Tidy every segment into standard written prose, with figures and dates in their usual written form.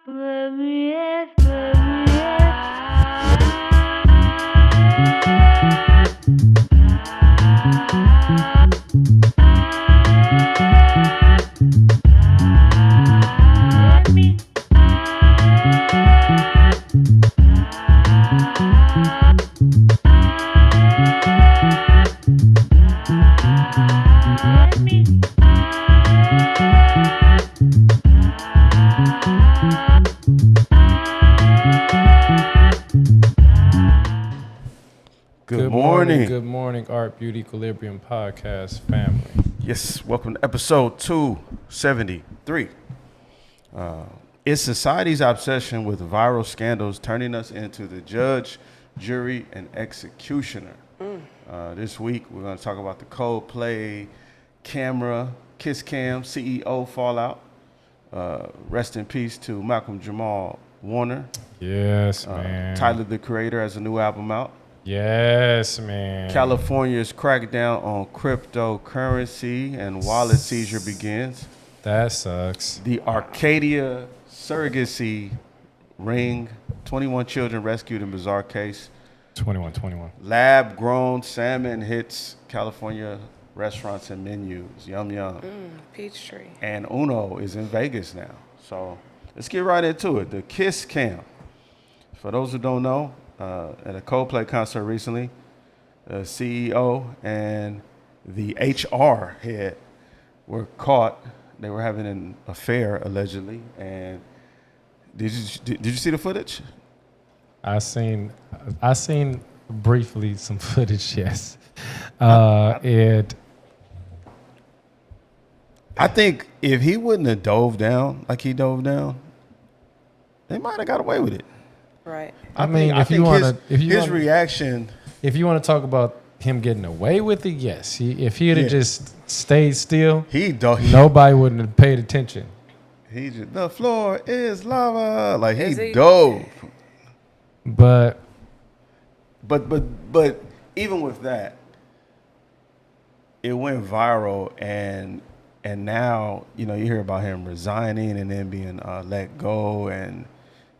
Good morning, Art Beauty Equilibrium Podcast family. Yes, welcome to episode 273. Is society's obsession with viral scandals turning us into the judge, jury, and executioner? This week, we're going to talk about the Coldplay camera, Kiss Cam, CEO fallout. Rest in peace to Malcolm-Jamal Warner. Yes, man. Tyler, the Creator, has a new album out. Yes, man. California's crackdown on cryptocurrency and wallet seizure begins. That sucks. The Arcadia surrogacy ring, 21 children rescued in bizarre case. 21. Lab-grown salmon hits California restaurants and menus. Yum, yum. Peachtree. And Uno is in Vegas now. So let's get right into it. The Kiss Cam. For those who don't know, at a Coldplay concert recently, the CEO and the HR head were caught. They were having an affair, allegedly. And did you see the footage? I seen briefly some footage. Yes. I think if he wouldn't have dove down like he dove down, they might have got away with it. Right. I mean, if you want reaction, if you want to talk about him getting away with it, yes. If he had just stayed still, nobody wouldn't have paid attention. The floor is lava. Like he dove. But even with that, it went viral, and now you hear about him resigning and then being let go, and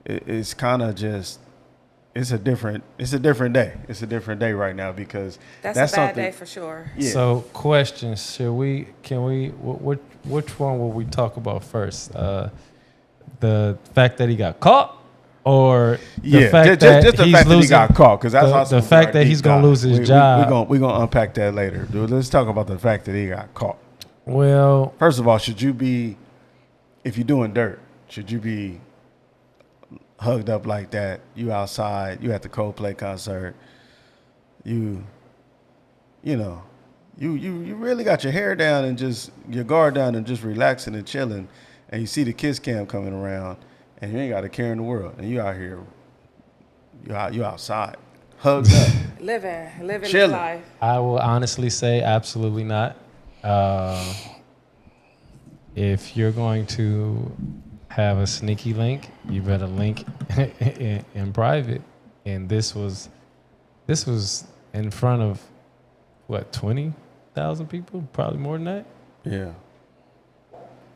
it's kind of just it's a different day. It's a different day right now because that's a bad day for sure. Yeah. So, question: which one will we talk about first? The fact that he got caught. Or the fact that he got caught, because that's also the fact that he's going to lose his job. We're going to unpack that later, dude. Let's talk about the fact that he got caught. Well, first of all, if you're doing dirt, should you be hugged up like that? You outside, you at the Coldplay concert, you really got your hair down and just your guard down and just relaxing and chilling, and you see the Kiss Cam coming around. And you ain't got a care in the world, and you out here, you outside, hugged up, living chilling. life. I will honestly say absolutely not. If you're going to have a sneaky link, you better link in private. And this was in front of 20,000 people, probably more than that. Yeah.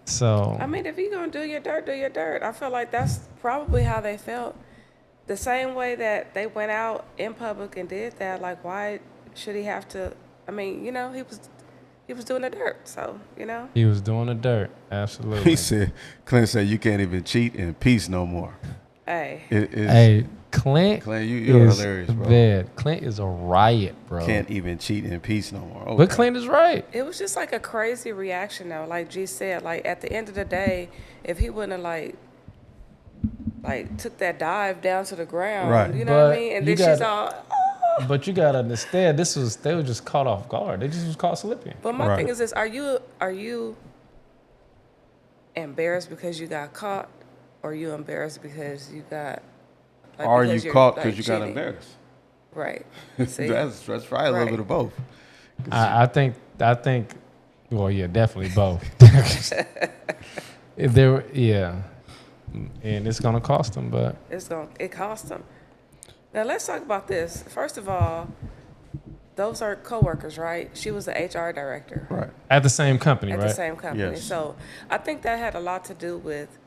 So I mean, if you're gonna do your dirt. I feel like that's probably how they felt. The same way that they went out in public and did that. Like, why should he have to? I mean, he was doing the dirt. So he was doing the dirt. Absolutely. Clint said you can't even cheat in peace no more. Hey. Clint, you're hilarious, bro. Bad. Clint is a riot, bro. Can't even cheat in peace no more. Okay. But Clint is right. It was just like a crazy reaction, though. Like G said, like at the end of the day, if he wouldn't have like took that dive down to the ground, right. You know what I mean? And then she's all. Oh. But you gotta understand, they were just caught off guard. They just was caught slipping. But my thing is this: Are you embarrassed because you got caught, or are you embarrassed because you got? Like, are you caught because you got embarrassed? Right. That's probably a little bit of both. I think. Well, yeah, definitely both. And it's gonna cost them, but it cost them. Now let's talk about this. First of all, those are coworkers, right? She was the HR director, right? At the same company, At right? the same company. Yes. So I think that had a lot to do with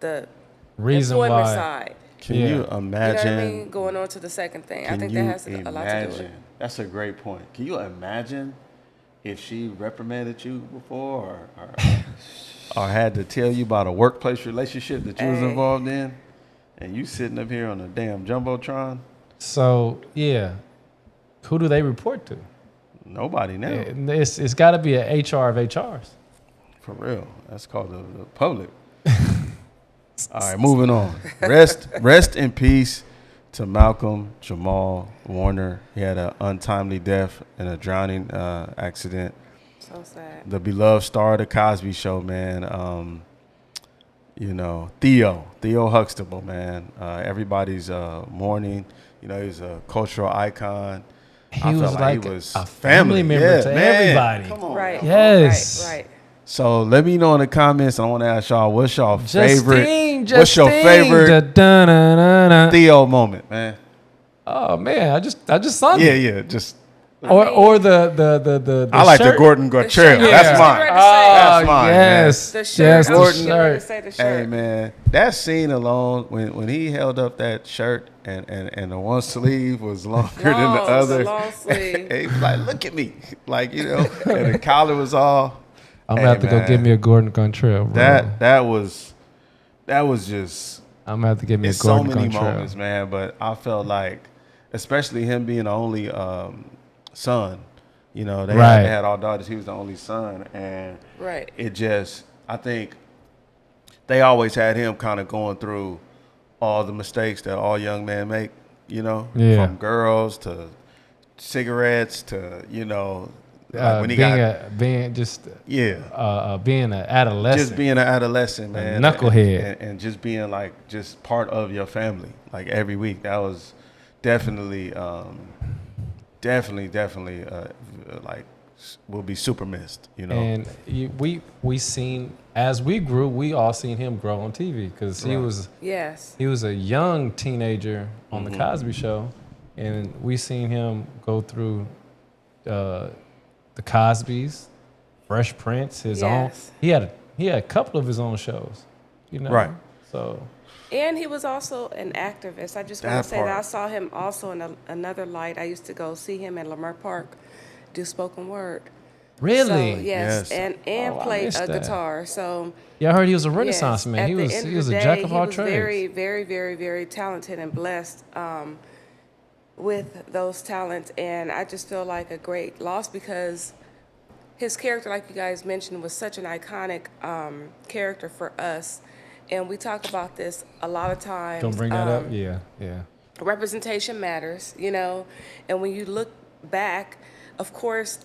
the reason employment why. side. Can Yeah. you You know what imagine? I mean? Going on to the second thing. I Can think you that has a lot to do with it. That's a great point. Can you imagine if she reprimanded you before or had to tell you about a workplace relationship that you was Hey. involved in, and you sitting up here on a damn jumbotron? So yeah, who do they report to? Nobody now. It's got to be an HR of HRs. For real. That's called the public. All right, moving on. Rest in peace to Malcolm-Jamal Warner. He had an untimely death in a drowning accident. So sad. The beloved star of the Cosby Show, man. You know, Theo Huxtable, man. Everybody's mourning. You know, he's a cultural icon. He was like he was a family member Yeah, to man. everybody. Come on. Right. Yes. Right. So let me know in the comments. I want to ask y'all, what's your favorite? Justine, What's your favorite Da-da-da-da-da. Theo moment, man? Oh man, I just sung Yeah, it. yeah. Just Or the I like the shirt. Gordon Gartrell. shirt. That's Yeah. mine. Oh, That's mine, yes, The shirt. yes, I the was Gordon. getting ready to shirt. say the shirt. Hey man, that scene alone when he held up that shirt and the one sleeve was longer than the Long, other. the long sleeve. He was like, "Look at me," like you know, and the collar was all. I'm Hey, gonna have to go man. get me a Gordon Gartrell, bro. That was just. I'm gonna have to get me a It's so Gordon many Gartrell. moments, man. But I felt like, especially him being the only son. You know, they Right. had all daughters. He was the only son, and Right. it just, I think they always had him kind of going through all the mistakes that all young men make, you know, Yeah. from girls to cigarettes to, you know, like when he got, being an adolescent. just being an adolescent, man. knucklehead. And just being like, just part of your family, like every week. That was definitely, like, will be super missed, you know. And we seen as we grew, we all seen him grow on TV because Yes. he was a young teenager on Mm-hmm. the Cosby Show, and we seen him go through the Cosbys, Fresh Prince, his own. Yes. He had a couple of his own shows, you know. Right. So And he was also an activist. I just want That to say part. that I saw him also in another light. I used to go see him in Lamar Park, do spoken word. really, So, yes, Yes. and Oh, I play missed a that. guitar. So yeah, I heard he was a Renaissance yes, man. at He the was end he of was the a day, jack of all He was trades. very, very, very, very talented and blessed with those talents, and I just feel like a great loss because his character, like you guys mentioned, was such an iconic character for us. And we talk about this a lot of times. Don't bring that up. Yeah, yeah. Representation matters, you know. And when you look back, of course,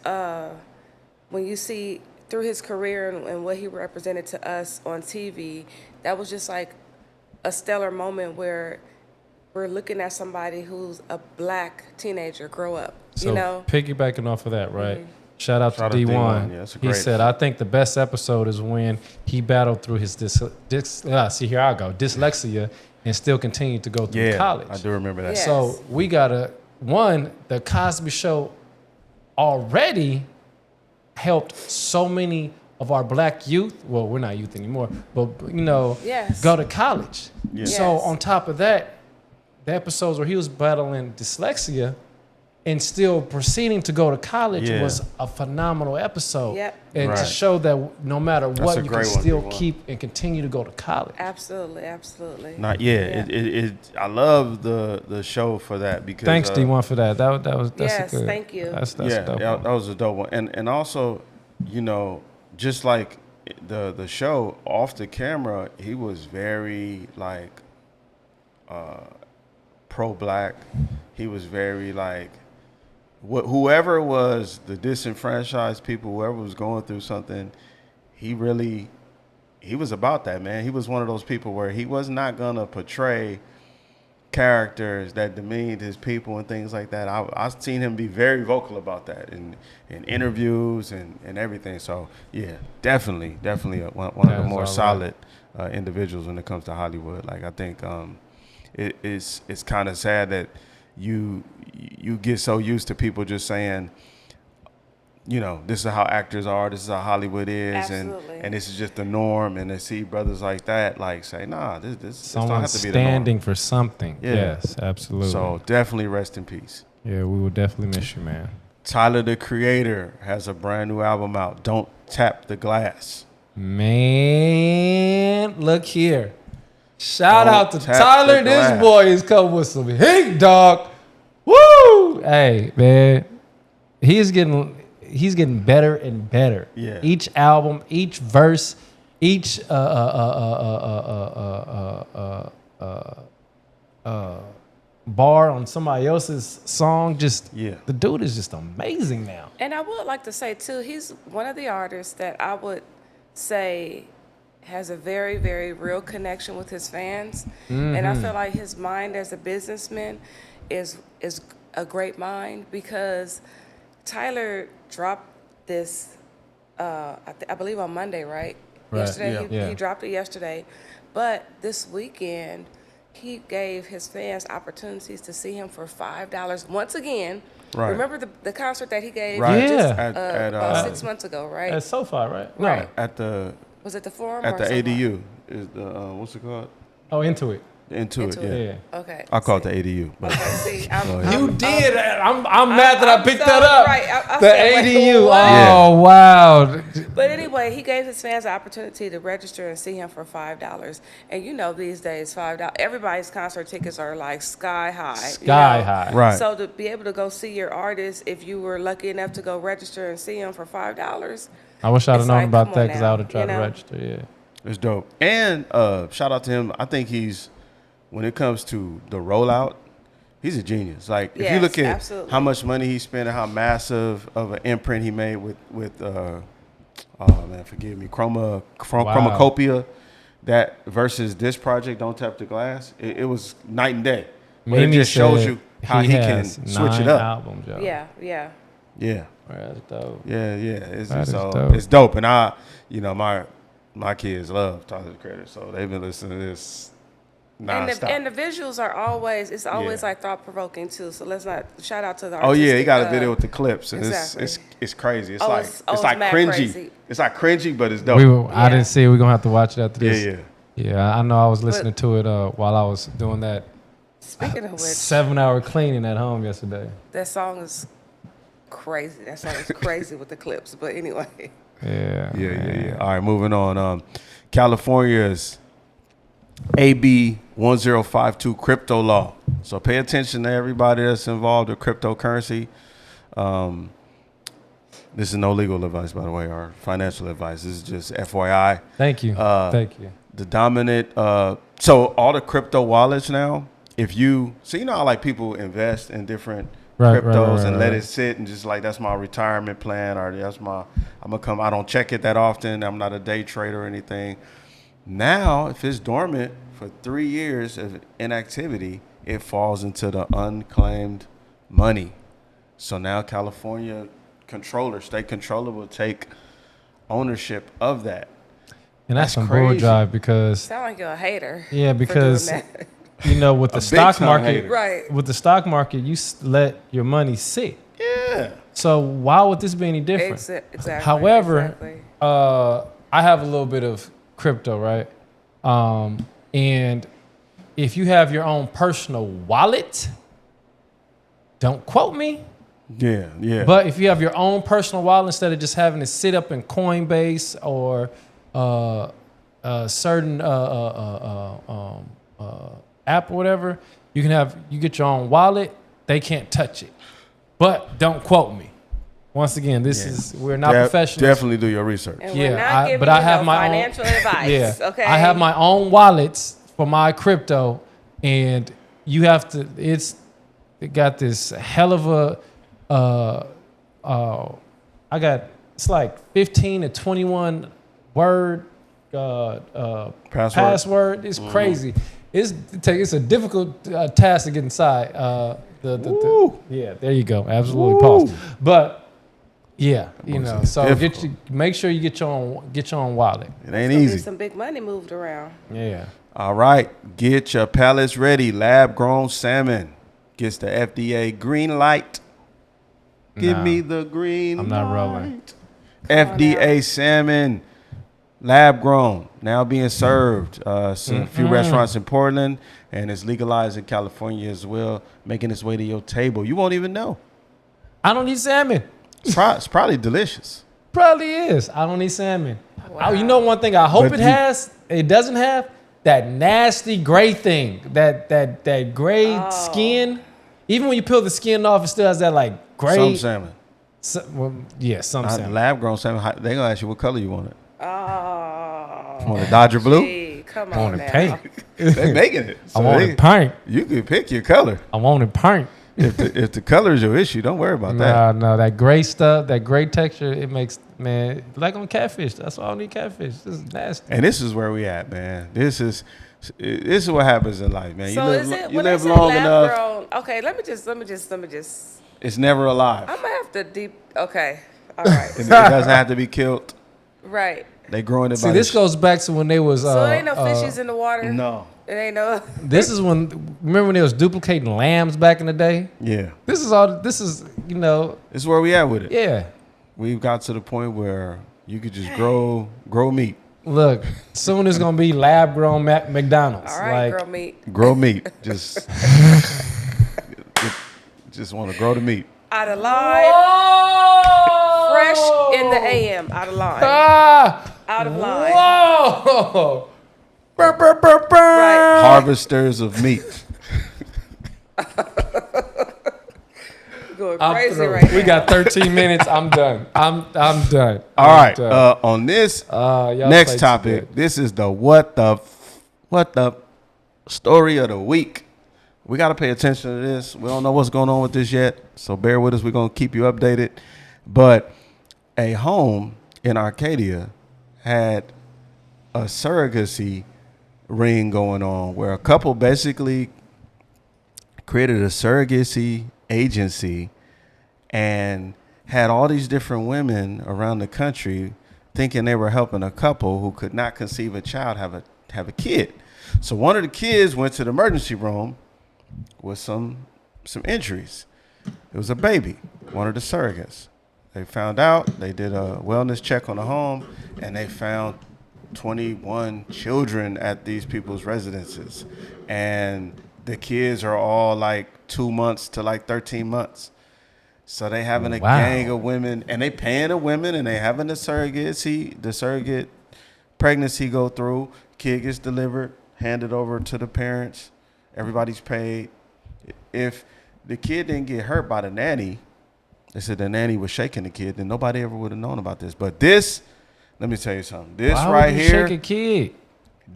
when you see through his career and what he represented to us on TV, that was just like a stellar moment where we're looking at somebody who's a black teenager grow up, So you know. piggybacking off of that, right? Mm-hmm. Shout out Shout to out to D1. D1. Yeah, that's a He great- said, "I think the best episode is when he battled through his dyslexia and still continued to go through Yeah, college." I do remember that. Yeah. So we gotta the Cosby Show already helped so many of our black youth. Well, we're not youth anymore, but you know, Yes. go to college. Yeah. So Yes. on top of that, the episodes where he was battling dyslexia and still proceeding to go to college Yeah. was a phenomenal episode. Yep. And to Right. show that no matter That's what, a you can great one, still D1. keep and continue to go to college. Absolutely, absolutely. Not yet. Yeah. I love the show for that because Thanks, D1, for that. That's Yes, a good. thank you. That's yeah, a dope one. that was a dope one. And also, you know, just like the show off the camera, he was very like pro-black. He was very like whoever was the disenfranchised people, whoever was going through something, he was about that, man. He was one of those people where he was not gonna portray characters that demeaned his people and things like that. I've seen him be very vocal about that in interviews and everything. So yeah, definitely one of the That's more all solid individuals when it comes to Hollywood. Like I think it's kind of sad that you get so used to people just saying you know, this is how actors are, this is how Hollywood is, Absolutely. and this is just the norm. And to see brothers like that, like say, nah, this don't Someone have to be the norm. standing for something. Yeah. Yes, absolutely. So definitely rest in peace. yeah, we will definitely miss you, man. Tyler, the Creator, has a brand new album out. Don't Tap the Glass. Man, look here. Shout Don't out to tap Tyler. the This glass. boy is coming with some heat, dog. Woo! Hey, man. He's getting better and better. Yeah. Each album, each verse, each bar on somebody else's song, just Yeah. the dude is just amazing now. And I would like to say too, he's one of the artists that I would say has a very, very real connection with his fans. And I feel like his mind as a businessman is a great mind, because Tyler dropped this, I believe on Monday, right? Right, Yesterday, yeah. he dropped it yesterday. But this weekend, he gave his fans opportunities to see him for $5. Once again, Right. remember the concert that he gave Right. Yeah. just At, about 6 months ago, right? At SoFi, right? No. Right. at the Was it the Forum? at or the something? ADU is the what's it called? Oh, Into It. Into it. Into Yeah. it. Okay. I call it the ADU. But Okay, see, You did. I'm mad that I picked that up. Right. I The said, wait, ADU. what? Yeah. Oh, wow. But anyway, he gave his fans the opportunity to register and see him for $5. And you know, these days, $5. Everybody's concert tickets are like sky high. Sky high. Right. So to be able to go see your artist, if you were lucky enough to go register and see him for $5, I wish I'd have It's known like, about come that on because now, I would have tried you to know? register. Yeah. it's dope. And shout out to him. I think he's, when it comes to the rollout, he's a genius. Like if you Yes, look at absolutely. how much money he spent and how massive of an imprint he made with oh man, forgive me, Chromacopia, that versus this project, Don't Tap the Glass, it was night and day. But it Mimi just shows said you how he can has switch 9 it up. albums, yo. yeah. Yeah. That's dope. Yeah. That is So dope. it's dope. And my kids love Tyler, the Creator, so they've been listening to this nonstop. And the visuals are always, it's always Yeah. like thought provoking too. So let's not shout out to the Oh yeah, he artistic, got a video with the clips, and exactly. it's crazy. It's Oh, like it's it's like mad cringy. crazy. It's like cringy, but it's dope. I Yeah. didn't see it. We're going to have to watch it after yeah, this. yeah. Yeah, I know I was listening to it while I was doing that Speaking of which, 7-hour cleaning at home yesterday. that song is crazy. That song is crazy with the clips. But anyway, Yeah. All right, moving on. California's AB 1052 crypto law. So pay attention to everybody that's involved with cryptocurrency. This is no legal advice, by the way, or financial advice. This is just FYI. Thank you. Thank you. The dominant, so all the crypto wallets now, if you, so you know how like people invest in different Right, cryptos right, and let right. it sit and just like, that's my retirement plan, or I don't check it that often. I'm not a day trader or anything. Now, if it's dormant for 3 years of inactivity, it falls into the unclaimed money. So now California state controller will take ownership of that. And that's some crazy. bull drive because, sound like you're a hater. yeah, for because, doing that. you know, with the A stock big-time market, hater. Right. with the stock market, you let your money sit. Yeah. So why would this be any different? Exactly. However, exactly. I have a little bit of crypto, right? And if you have your own personal wallet, don't quote me. Yeah. But if you have your own personal wallet, instead of just having it sit up in Coinbase or a certain app or whatever, you get your own wallet. They can't touch it. But don't quote me. Once again, we're not professionals. Definitely do your research. And we're not giving but I you have no my financial own, advice. Yeah, Okay. I have my own wallets for my crypto, and you have to. It got this hell of a. It's like 15 to 21 word password. It's crazy. It's a difficult task to get inside. Yeah, there you go. Absolutely, pause. But yeah, so make sure you get your own wallet. It ain't There's easy. some big money moved around. Yeah. All right, get your palates ready. Lab grown salmon gets the FDA green light. Give me the green I'm not light. rolling. FDA salmon, lab grown, now being served. A few restaurants in Portland, and it's legalized in California as well, making its way to your table. You won't even know. I don't eat salmon. It's probably delicious. Probably is. I don't eat salmon. Wow. Oh, you know one thing I hope But it doesn't have that nasty gray thing, that gray skin. Even when you peel the skin off, it still has that like gray. Some salmon. Some salmon. Lab grown salmon. They gonna ask you what color you want it. Oh. Want a Dodger blue? Gee, come I want on it now. pink. They making it. I want it pink. You can pick your color. I want it pink. If the color is your issue, don't worry about that. No, that gray stuff, that gray texture, it makes, man, like on catfish. That's why I don't eat catfish. This is nasty. And this is where we at, man. This is what happens in life, man. So You live long enough. Grown, okay, let me just. It's never alive. I'm gonna have to Okay, all right. It doesn't have to be killed. Right. They growing it. See, this goes back to when they was. So there ain't no fishes in the water. No. It ain't no. This is when. Remember when they was duplicating lambs back in the day? Yeah. This is all. This is This is where we at with it. Yeah. We've got to the point where you could just grow meat. Look, soon it's gonna be lab grown McDonald's. All right, like, girl meat. Grow meat. Just want to grow the meat. Out of line. Whoa! Fresh in the AM. Out of line. Out of line. Whoa! Burr, burr, burr, burr. Right. Harvesters of meat. Going I'm crazy through. right now. We got 13 minutes. I'm done. I'm done. All right. Done. On this Y'all next played topic, too good. this is the what the story of the week. We got to pay attention to this. We don't know what's going on with this yet, so bear with us. We're going to keep you updated. But a home in Arcadia had a surrogacy ring going on where a couple basically created a surrogacy agency and had all these different women around the country thinking they were helping a couple who could not conceive a child have a kid. So one of the kids went to the emergency room with some injuries. It was a baby, one of the surrogates. They found out, they did a wellness check on the home, and they found 21 children at these people's residences. And the kids are all like 2 months to like 13 months. So they having a gang of women, and they paying the women, and they having the surrogate pregnancy go through. Kid gets delivered, handed over to the parents. Everybody's paid. If the kid didn't get hurt by the nanny, they said the nanny was shaking the kid, then nobody ever would have known about this. But this, let me tell you something. This Why right would you here, shake a kid?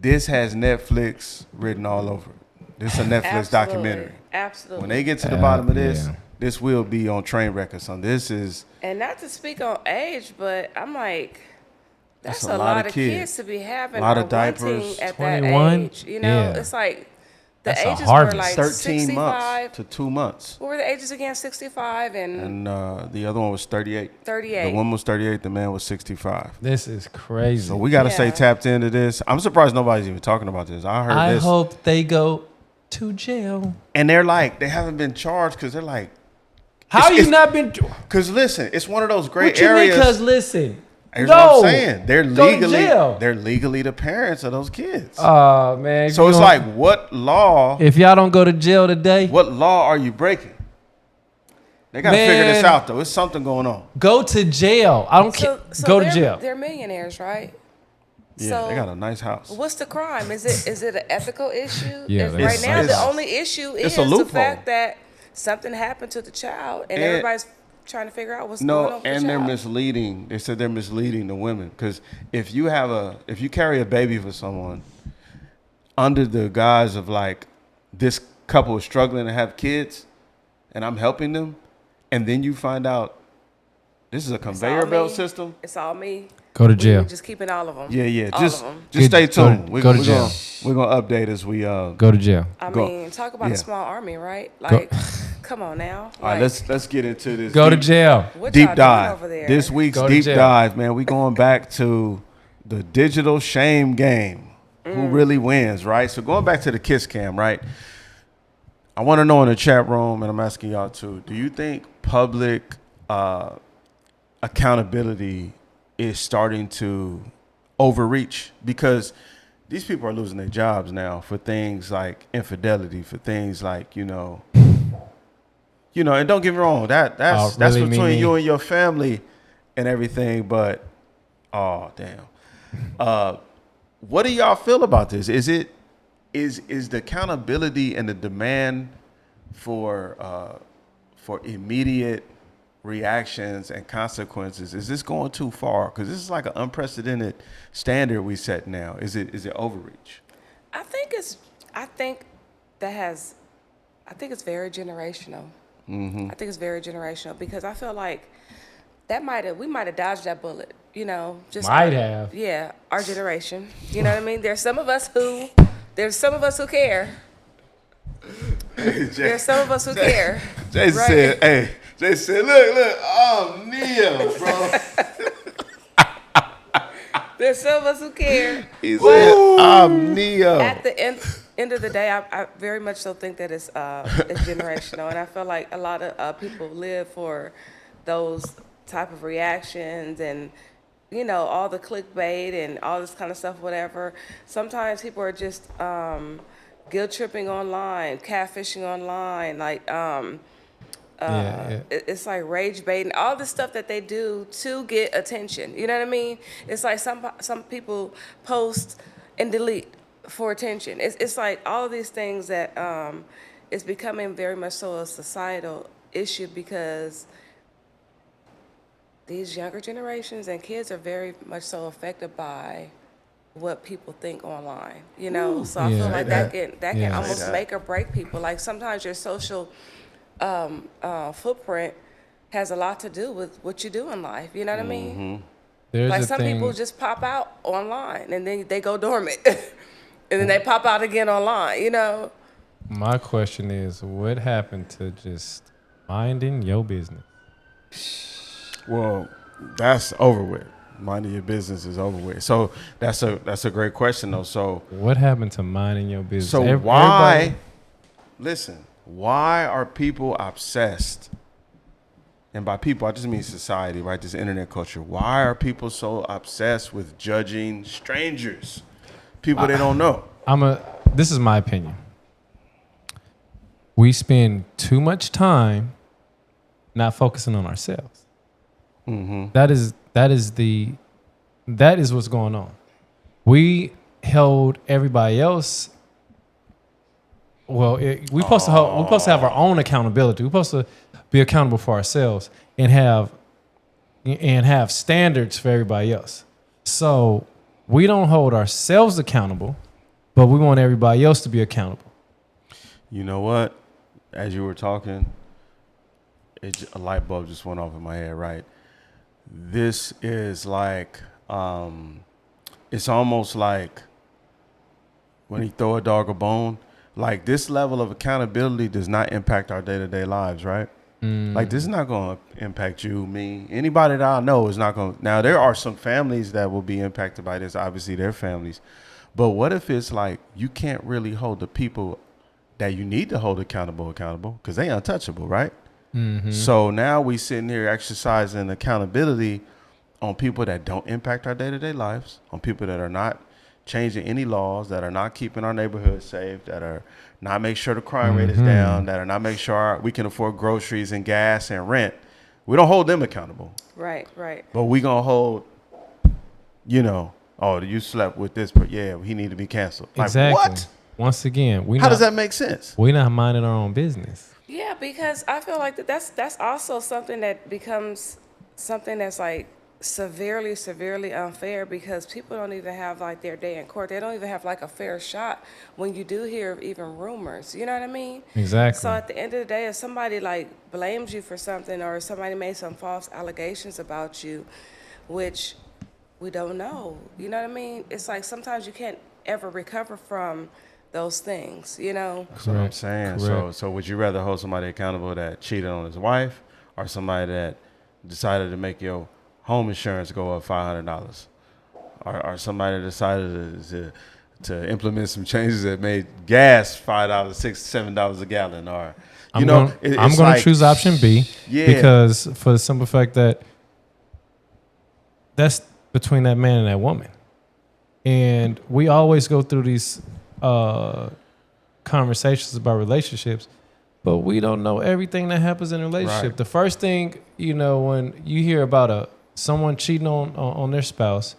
this has Netflix written all over it. This is a Netflix documentary. Absolutely. When they get to the bottom of this, yeah. this will be on train wreck or something. This is And not to speak on age, but I'm like, that's a a lot lot of of kids. kids to be having A lot or of diapers. wanting at 21? that age. You know, Yeah. it's like the That's a ages were harvest. like 13 65. months to 2 months. What were the ages again? 65 and And the other one was 38. 38. The woman was 38. The man was 65. This is crazy. So we got to stay Yeah. tapped into this. I'm surprised nobody's even talking about this. I heard I this. hope they go to jail. And they're like, they haven't been charged because they're like, How you it's- not been? because listen, it's one of those gray What you mean? areas. Because listen, Here's no, what I'm saying. They're Go to legally, jail. they're legally the parents of those kids. Man. if So you it's don't- like, what law? if y'all don't go to jail today, What law are you breaking? They got to figure this Man. out, though. It's something going on. go to jail. I don't care. so Go to they're- jail. They're millionaires, right? Yeah, So they got a nice house. what's the crime? Is it an ethical issue? Yeah, If that's- right now the it's- only issue it's is a the loophole. fact that something happened to the child and everybody's trying to figure out what's going on No, with the and they're child. misleading. They said they're misleading the women because if you carry a baby for someone under the guise of like this couple is struggling to have kids, and I'm helping them, and then you find out this is a It's conveyor all belt me. system. It's all me. Go to We jail. just keeping all of them. Yeah. All Just of them. just stay Go to- tuned. go to jail. We're gonna update as we Go to jail. I Go. mean, talk about Yeah. a small army, right? Like, come on now. All right, Like, let's get into this. Go to deep- jail. what Deep y'all doing dive. over there? This week's Go to deep jail. dive, man. We going back to the digital shame game. Who really wins, right? So going back to the kiss cam, right? I want to know in the chat room, and I'm asking y'all too. Do you think public accountability is starting to overreach, because these people are losing their jobs now for things like infidelity, for things like, and don't get me wrong, that's really between you and your family and everything. But oh damn, what do y'all feel about this? Is the accountability and the demand for immediate reactions and consequences, is this going too far? Because this is like an unprecedented standard we set now. Is it overreach? I think it's very generational. Mm-hmm. I think it's very generational, because I feel like we might have dodged that bullet, just yeah, our generation. You know what I mean? There's some of us who care. There's some of us who care. Jason said, hey, look, I'm Neo, bro. There's some of us who care. He said, I'm Neo. At the end of the day, I very much so think that it's generational, and I feel like a lot of people live for those type of reactions and all the clickbait and all this kind of stuff. Whatever. Sometimes people are just guilt tripping online, catfishing online, like it's like rage baiting, all the stuff that they do to get attention. You know what I mean? It's like some people post and delete for attention. It's like all of these things that it's becoming very much so a societal issue, because these younger generations and kids are very much so affected by what people think online, So I feel like that can almost make or break people. Like sometimes your social footprint has a lot to do with what you do in life. You know what I mean? Like some people just pop out online and then they go dormant, and then they pop out again online. My question is, what happened to just minding your business? Well, that's over with. Minding your business is over with. So that's a great question though. So what happened to minding your business? So why are people obsessed? And by people, I just mean society, right? This internet culture. Why are people so obsessed with judging strangers, people they don't know? This is my opinion. We spend too much time not focusing on ourselves. Mm-hmm. That is what's going on. We held everybody else. Well, we're supposed to have our own accountability. We're supposed to be accountable for ourselves and have standards for everybody else. So we don't hold ourselves accountable, but we want everybody else to be accountable. You know what? As you were talking, a light bulb just went off in my head, right? This is like, it's almost like when you throw a dog a bone, like this level of accountability does not impact our day-to-day lives, right? Like this is not going to impact you, me, anybody that I know is not going to. Now, there are some families that will be impacted by this, obviously their families. But what if it's like you can't really hold the people that you need to hold accountable because they untouchable, right? Mm-hmm. So now we sitting here exercising accountability on people that don't impact our day-to-day lives, on people that are not changing any laws, that are not keeping our neighborhood safe, that are not make sure the crime rate is down, that are not make sure we can afford groceries and gas and rent. We don't hold them accountable. Right. But we going to hold, you slept with this, yeah, he need to be canceled. Exactly. Like, what? Once again, how does that make sense? We're not minding our own business. Yeah, because I feel like that's also something that becomes something that's like severely unfair, because people don't even have like their day in court. They don't even have like a fair shot when you do hear even rumors. You know what I mean? Exactly. So at the end of the day, if somebody like blames you for something, or somebody made some false allegations about you, which we don't know, you know what I mean? It's like sometimes you can't ever recover from those things, That's what I'm saying. Correct. So would you rather hold somebody accountable that cheated on his wife, or somebody that decided to make your home insurance go up $500, or somebody that decided to implement some changes that made gas $5, $6, $7 a gallon, or I'm going to choose option B because for the simple fact that that's between that man and that woman, and we always go through these conversations about relationships, but we don't know everything that happens in a relationship. Right. The first thing, when you hear about someone cheating on their spouse,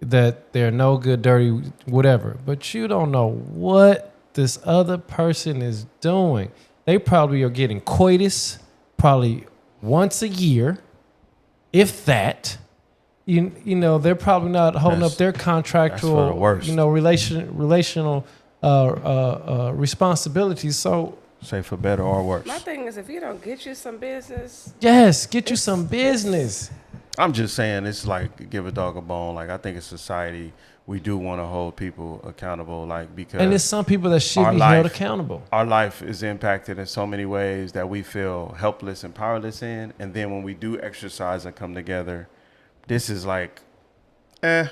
that they're no good, dirty, whatever, but you don't know what this other person is doing. They probably are getting coitus probably once a year, if that. They're probably not holding up their contractual, relational responsibilities. So, say for better or worse. My thing is, if you don't get you some business, get you some business. I'm just saying, it's like give a dog a bone. Like, I think in society, we do want to hold people accountable, because and there's some people that should be held accountable. Our life is impacted in so many ways that we feel helpless and powerless in, and then when we do exercise and come together, this is like, Now,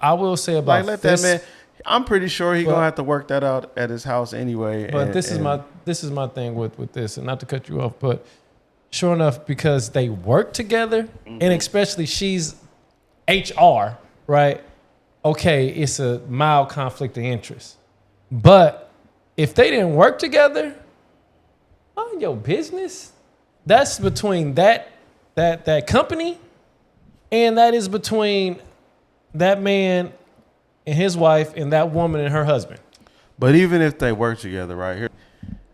I will say about let this, that man. I'm pretty sure he's gonna have to work that out at his house anyway. But this is my thing with this, and not to cut you off, but sure enough, because they work together, and especially she's HR, right? Okay, it's a mild conflict of interest. But if they didn't work together, mind your business. That's between that company, and that is between that man and his wife and that woman and her husband. But even if they work together, right here,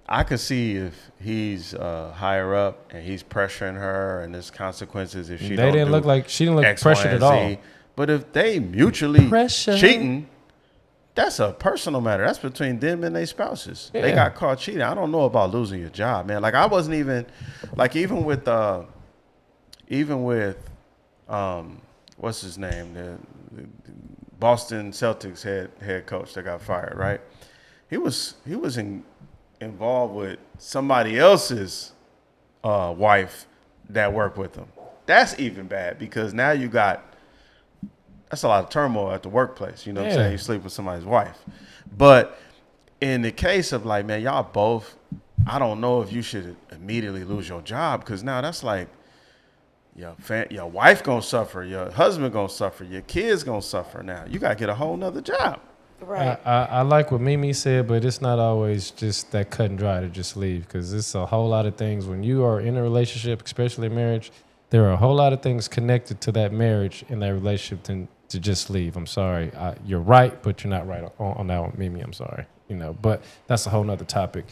I could see if he's higher up and he's pressuring her, and there's consequences if she didn't look pressured at all. But if they mutually cheating, that's a personal matter. That's between them and their spouses. Yeah. They got caught cheating. I don't know about losing your job, man. Like, I wasn't even with what's his name, the Boston Celtics head coach that got fired, right? He was involved with somebody else's wife that worked with him. That's even bad, because now that's a lot of turmoil at the workplace. You know what I'm saying? You sleep with somebody's wife. But in the case of man, y'all both, I don't know if you should immediately lose your job, because now that's like your wife gonna suffer, your husband gonna suffer, your kids gonna suffer. Now you gotta get a whole nother job. Right. I like what Mimi said, but it's not always just that cut and dry to just leave, because it's a whole lot of things. When you are in a relationship, especially marriage, there are a whole lot of things connected to that marriage and that relationship to just leave. I'm sorry. You're right, but you're not right on that one, Mimi. I'm sorry. But that's a whole nother topic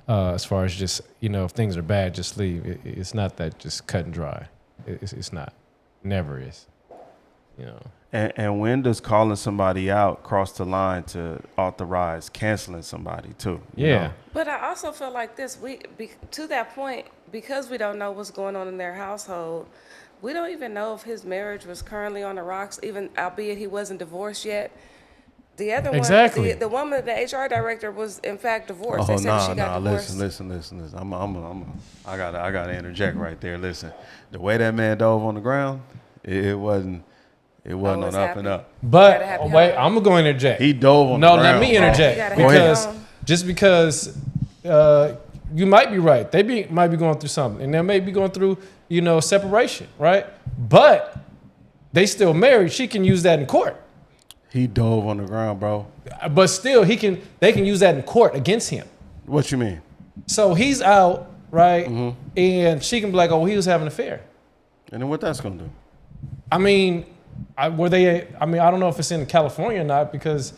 as far as just, if things are bad, just leave. It's not that just cut and dry. It's not. Never is. And when does calling somebody out cross the line to authorize canceling somebody too? You know? But I also feel like this. To that point, because we don't know what's going on in their household, we don't even know if his marriage was currently on the rocks, even albeit he wasn't divorced yet. The other one, the woman, the HR director, was in fact divorced. They said she got divorced. Listen. I gotta interject right there. Listen, the way that man dove on the ground, it wasn't on up and up. But wait, I'm gonna go interject. He dove on the ground. No, let me interject, because you might be right. They might be going through something, and they may be going through separation, right? But they still married. She can use that in court. He dove on the ground, bro. But still, they can use that in court against him. What you mean? So he's out, right? Mm-hmm. And she can be like, "Oh, he was having an affair." And then what that's gonna do? I mean, I don't know if it's in California or not, because,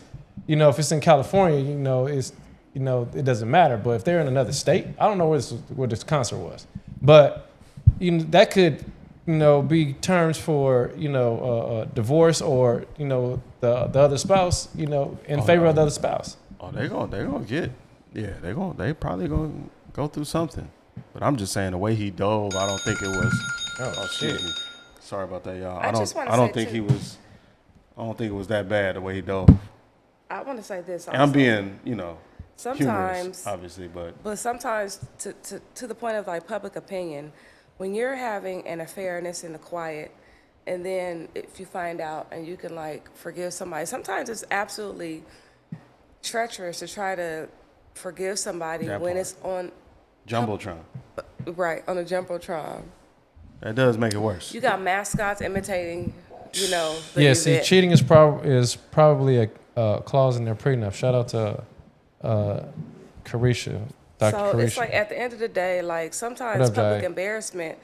if it's in California, it doesn't matter. But if they're in another state, I don't know where this concert was, but that could, be terms for, divorce, or, the other spouse, in favor of the other spouse. Oh, they gonna get, they probably gonna go through something. But I'm just saying, the way he dove, I don't think it was. Oh shit. Sorry about that, y'all. I don't think it was that bad the way he dove. I want to say this also. And I'm being, sometimes humorous, obviously, but sometimes to the point of public opinion, when you're having an affair and it's in the quiet, And then if you find out and you can like forgive somebody, sometimes it's absolutely treacherous to try to forgive somebody That when part. it's on Jumbotron. right on a jumbotron. That does make it worse. You got mascots imitating, the Yeah, see, event. cheating is probably a clause in their prenup. Shout out to Carisha, Dr. So Carisha. it's like at the end of the day, like sometimes What up, public Jai? embarrassment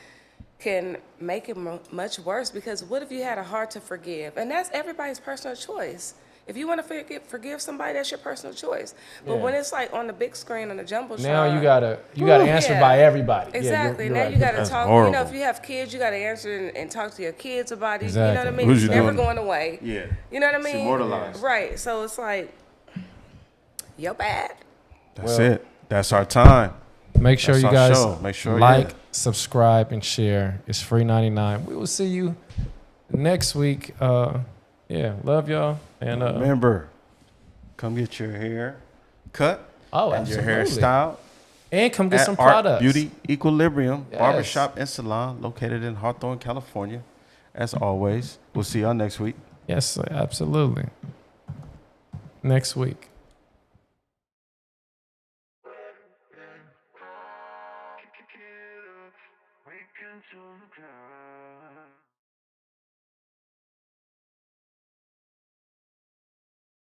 can make it much worse because what if you had a heart to forgive? And that's everybody's personal choice. If you want to forgive somebody, that's your personal choice. But Yeah. when it's like on the big screen on the jumbotron, Now you gotta answer yeah. by everybody. Exactly. Yeah, you're Now right. you got to That's talk. horrible. If you have kids, you got to answer and talk to your kids about it. Exactly. You know what I mean? Who's It's you never doing? going away. Yeah. You know what I It's mean? immortalized. Right. So it's like, you're bad. That's it. That's our time. Make sure That's you our guys show. Make sure, like, yeah. subscribe, and share. It's free 99. We will see you next week. Love y'all. And Remember, come get your hair cut and your absolutely. hairstyle And come get at some Art products. Beauty Equilibrium Yes. Barbershop and Salon located in Hawthorne, California. As always, we'll see y'all next week. Yes, absolutely. Next week. We can